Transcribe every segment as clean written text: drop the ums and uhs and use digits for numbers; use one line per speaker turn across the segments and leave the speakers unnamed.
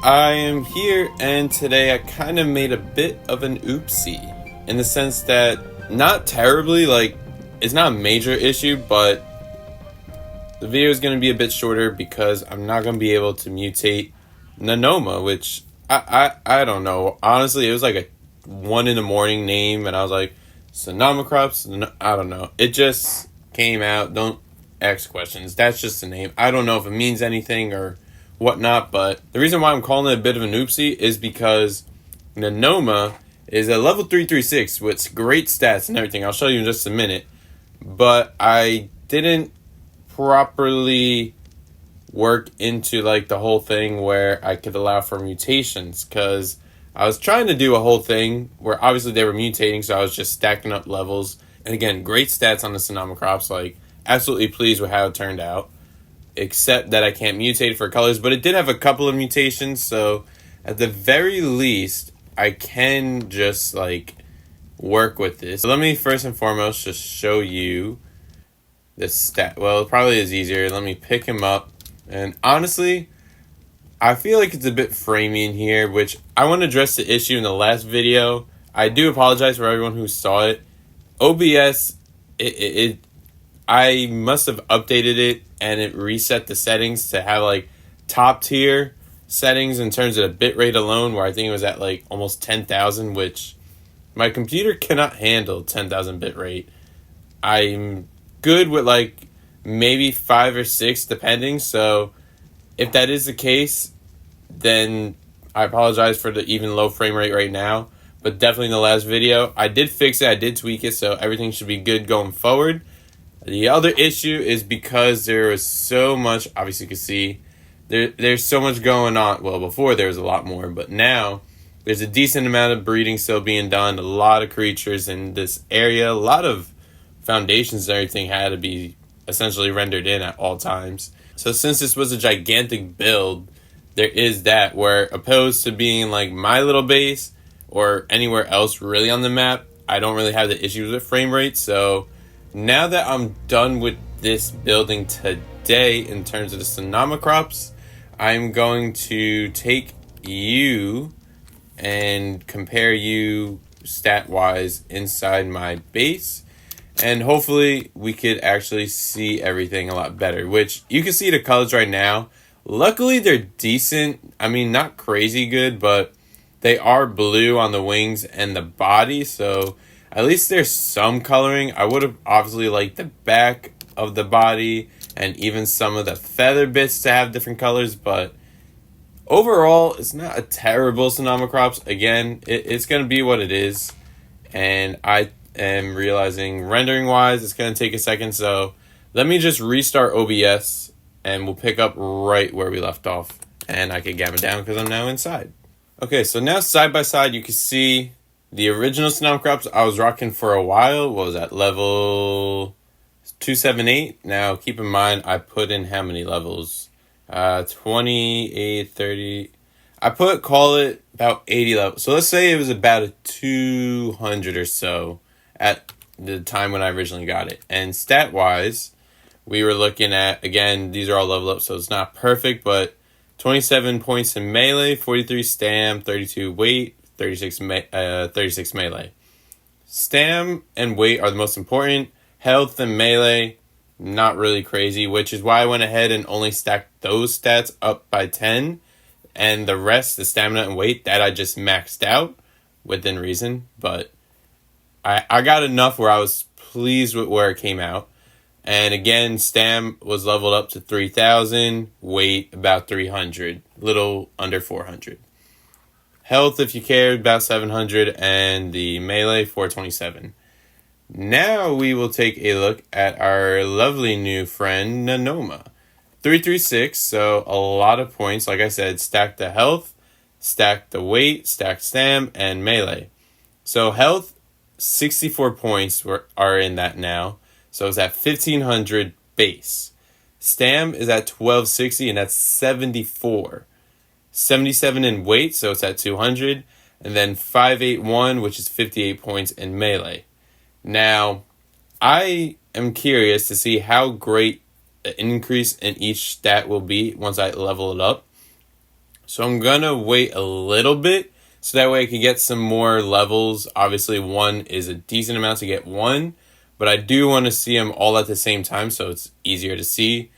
I am here, and today I kind of made a bit of an oopsie, in the sense that, not terribly, like, it's not a major issue, but the video is going to be a bit shorter because I'm not going to be able to mutate Nanoma, which, I don't know. Honestly, it was like a 1 in the morning name, and I was like, Sinomacrops? I don't know. It just came out. Don't ask questions. That's just a name. I don't know if it means anything or whatnot, but the reason why I'm calling it a bit of an oopsie is because Nanoma is a level 336 with great stats and everything. I'll show you in just a minute, but I didn't properly work into like the whole thing where I could allow for mutations, because I was trying to do a whole thing where obviously they were mutating, so I was just stacking up levels. And again, great stats on the Sinomacrops, like absolutely pleased with how it turned out. Except that I can't mutate for colors, but it did have a couple of mutations, so at the very least, I can just, like, work with this. So let me first and foremost just show you the stat. Well, it probably is easier. Let me pick him up, and honestly, I feel like it's a bit framey in here, which I want to address the issue in the last video. I do apologize for everyone who saw it. OBS, I must have updated it and it reset the settings to have like top tier settings in terms of the bitrate alone, where I think it was at like almost 10,000, which my computer cannot handle 10,000 bitrate. I'm good with like maybe 5 or 6 depending. So if that is the case, then I apologize for the even low frame rate right now. But definitely in the last video, I did fix it. I did tweak it, so everything should be good going forward. The other issue is because there was so much, obviously you can see, there's so much going on. Well, before there was a lot more, but now there's a decent amount of breeding still being done. A lot of creatures in this area. A lot of foundations and everything had to be essentially rendered in at all times. So since this was a gigantic build, there is that, where opposed to being like my little base or anywhere else really on the map, I don't really have the issues with frame rate. So now that I'm done with this building today in terms of the Sinomacrops, I'm going to take you and compare you stat-wise inside my base. And hopefully we could actually see everything a lot better, which you can see the colors right now. Luckily, they're decent. I mean, not crazy good, but they are blue on the wings and the body, so at least there's some coloring. I would have obviously liked the back of the body and even some of the feather bits to have different colors, but overall, it's not a terrible Sinomacrops. Again, it's going to be what it is, and I am realizing rendering-wise, it's going to take a second, so let me just restart OBS, and we'll pick up right where we left off, and I can gamma down because I'm now inside. Okay, so now side by side, you can see the original Sinomacrops I was rocking for a while. What was that, level 278? Now, keep in mind, I put in how many levels? 28, 30. Call it about 80 levels. So let's say it was about a 200 or so at the time when I originally got it. And stat-wise, we were looking at, again, these are all level up, so it's not perfect, but 27 points in melee, 43 stam, 32 weight, 36 melee. Stam and weight are the most important. Health and melee, not really crazy, which is why I went ahead and only stacked those stats up by 10. And the rest, the stamina and weight, that I just maxed out within reason. But I got enough where I was pleased with where it came out. And again, stam was leveled up to 3,000, weight about 300, little under 400. Health, if you cared, about 700, and the melee, 427. Now we will take a look at our lovely new friend, Nanoma. 336, so a lot of points. Like I said, stack the health, stack the weight, stack stam, and melee. So health, 64 points are in that now. So it's at 1,500 base. Stam is at 1,260, and that's 74. 77 in weight, so it's at 200. And then 581, which is 58 points in melee. Now, I am curious to see how great an increase in each stat will be once I level it up. So I'm gonna wait a little bit so that way I can get some more levels. Obviously 1 is a decent amount to get 1, but I do want to see them all at the same time so it's easier to see.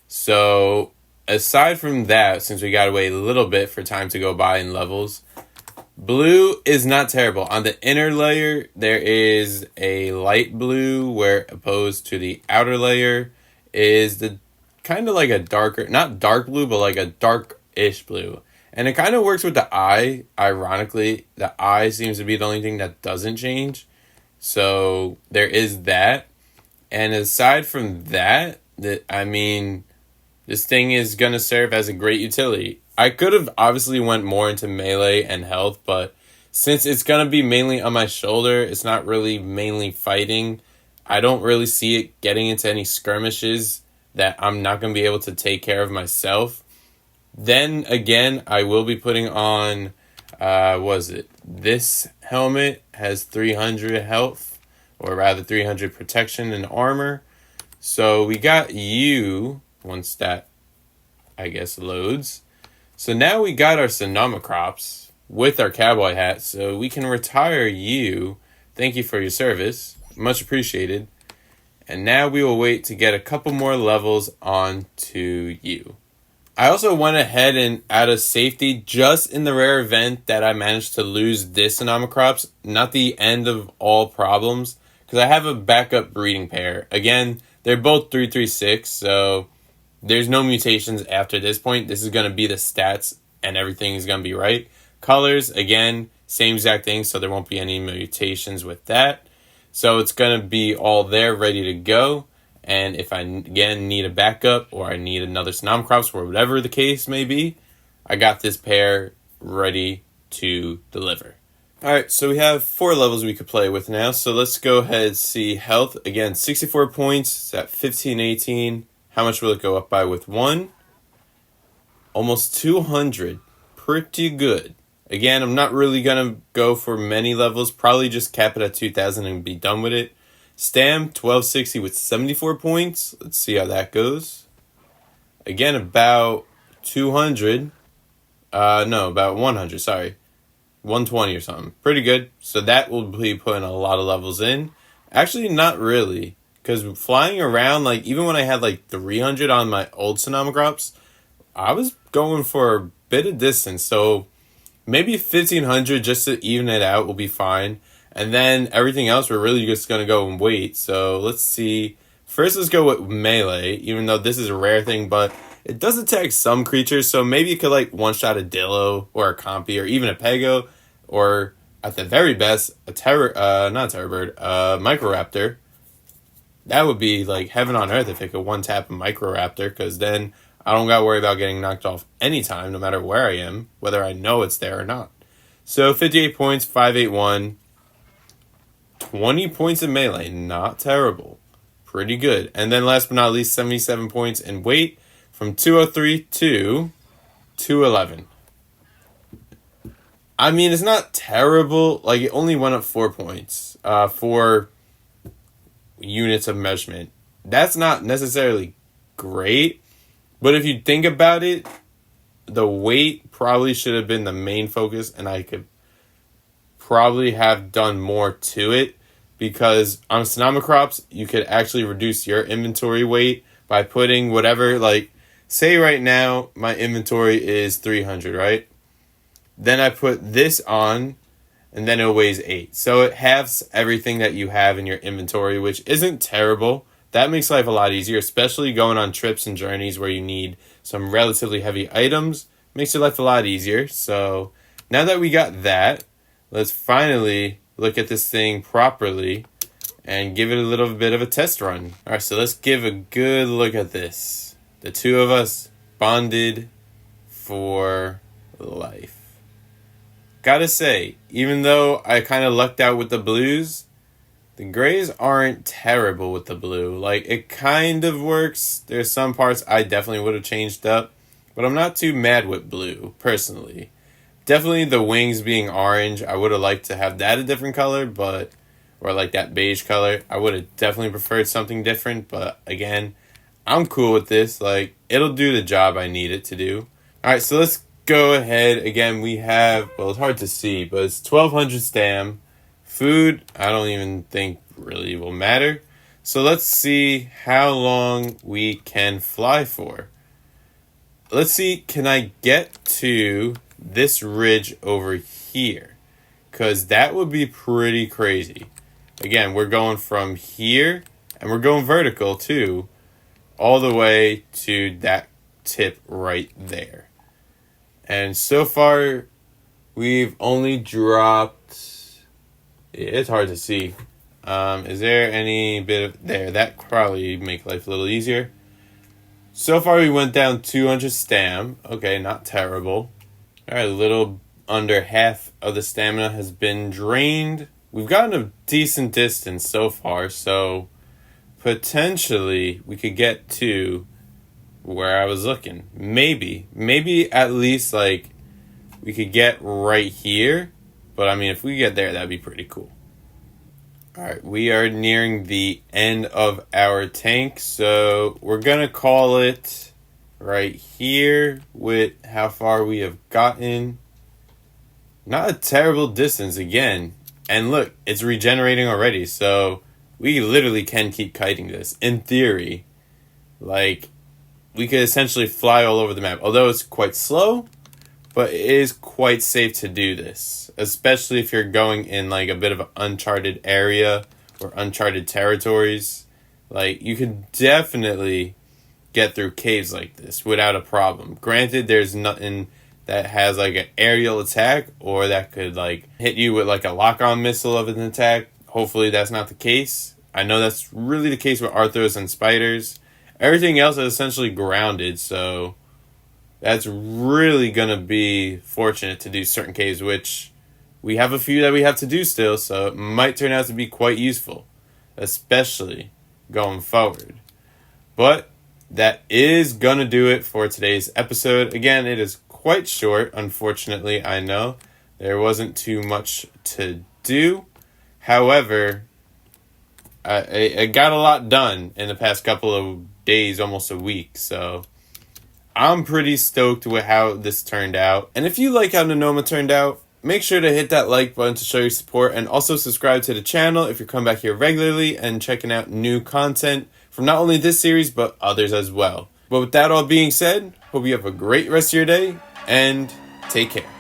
So aside from that, since we gotta wait a little bit for time to go by in levels, blue is not terrible. On the inner layer, there is a light blue, where opposed to the outer layer is the kind of like a darker, not dark blue, but like a dark-ish blue. And it kind of works with the eye. Ironically, the eye seems to be the only thing that doesn't change. So there is that. And aside from that, I mean, this thing is going to serve as a great utility. I could have obviously went more into melee and health, but since it's going to be mainly on my shoulder, it's not really mainly fighting. I don't really see it getting into any skirmishes that I'm not going to be able to take care of myself. Then again, I will be putting on, this helmet has 300 health, or rather 300 protection and armor. So we got you, once that, I guess, loads. So now we got our Sinomacrops with our cowboy hat, so we can retire you. Thank you for your service. Much appreciated. And now we will wait to get a couple more levels onto you. I also went ahead and added safety just in the rare event that I managed to lose this Sinomacrops, not the end of all problems, because I have a backup breeding pair. Again, they're both 336, so there's no mutations after this point. This is going to be the stats and everything is going to be right. Colors, again, same exact thing, so there won't be any mutations with that. So it's going to be all there, ready to go. And if I, again, need a backup or I need another Sinomacrops or whatever the case may be, I got this pair ready to deliver. Alright, so we have 4 levels we could play with now. So let's go ahead and see health. Again, 64 points. It's at 1518. How much will it go up by with 1? Almost 200. Pretty good. Again, I'm not really going to go for many levels. Probably just cap it at 2,000 and be done with it. Stam, 1260 with 74 points. Let's see how that goes. Again, about 200. About 100, sorry. 120 or something. Pretty good. So that will be putting a lot of levels in. Actually, not really. Because flying around, like, even when I had, like, 300 on my old Sinomacrops, I was going for a bit of distance. So maybe 1,500 just to even it out will be fine. And then everything else, we're really just going to go and wait. So let's see. First, let's go with melee, even though this is a rare thing, but it does attack some creatures. So maybe you could like one-shot a Dillo or a Compy or even a Pego, or at the very best, a Microraptor. That would be like heaven on earth if it could one-tap a Microraptor, because then I don't got to worry about getting knocked off anytime, no matter where I am, whether I know it's there or not. So 58 points, 581. 20 points in melee, not terrible. Pretty good. And then last but not least, 77 points in weight from 203 to 211. I mean, it's not terrible. Like, it only went up 4 points for units of measurement. That's not necessarily great. But if you think about it, the weight probably should have been the main focus, and I could probably have done more to it, because on Sinomacrops, you could actually reduce your inventory weight by putting whatever, like, say right now, my inventory is 300, right? Then I put this on, and then it weighs 8. So it halves everything that you have in your inventory, which isn't terrible. That makes life a lot easier, especially going on trips and journeys where you need some relatively heavy items. Makes your life a lot easier. So now that we got that, let's finally look at this thing properly and give it a little bit of a test run. All right, so let's give a good look at this. The two of us bonded for life. Gotta say, even though I kind of lucked out with the blues, the grays aren't terrible with the blue. Like, it kind of works. There's some parts I definitely would have changed up, but I'm not too mad with blue, personally. Definitely the wings being orange, I would have liked to have that a different color, but, or like that beige color. I would have definitely preferred something different, but again, I'm cool with this. Like, it'll do the job I need it to do. Alright, so let's go ahead. Again, we have, well, it's hard to see, but it's 1200 stam. Food, I don't even think really will matter. So let's see how long we can fly for. Let's see, can I get to this ridge over here? Because that would be pretty crazy. Again, we're going from here, and we're going vertical too, all the way to that tip right there. And so far, we've only dropped... It's hard to see. Is there any bit of... There, that could probably make life a little easier. So far, we went down 200 stam. Okay, not terrible. Alright, a little under half of the stamina has been drained. We've gotten a decent distance so far, so potentially we could get to where I was looking. Maybe at least like we could get right here. But I mean, if we get there, that'd be pretty cool. Alright, we are nearing the end of our tank, so we're gonna call it right here with how far we have gotten. Not a terrible distance again. And look, it's regenerating already, so we literally can keep kiting this. In theory, like, we could essentially fly all over the map. Although it's quite slow, but it is quite safe to do this. Especially if you're going in, like, a bit of an uncharted area or uncharted territories. Like, you could definitely get through caves like this without a problem. Granted, there's nothing that has, like, an aerial attack or that could, like, hit you with, like, a lock-on missile of an attack. Hopefully that's not the case. I know that's really the case with Arthros and spiders. Everything else is essentially grounded, so that's really going to be fortunate to do certain caves, which we have a few that we have to do still, so it might turn out to be quite useful, especially going forward. But that is going to do it for today's episode. Again, it is quite short, unfortunately, I know. There wasn't too much to do. However, I got a lot done in the past couple of days, almost a week, so I'm pretty stoked with how this turned out. And if you like how Nanoma turned out, make sure to hit that like button to show your support, and also subscribe to the channel if you're coming back here regularly and checking out new content from not only this series, but others as well. But with that all being said, hope you have a great rest of your day, and take care.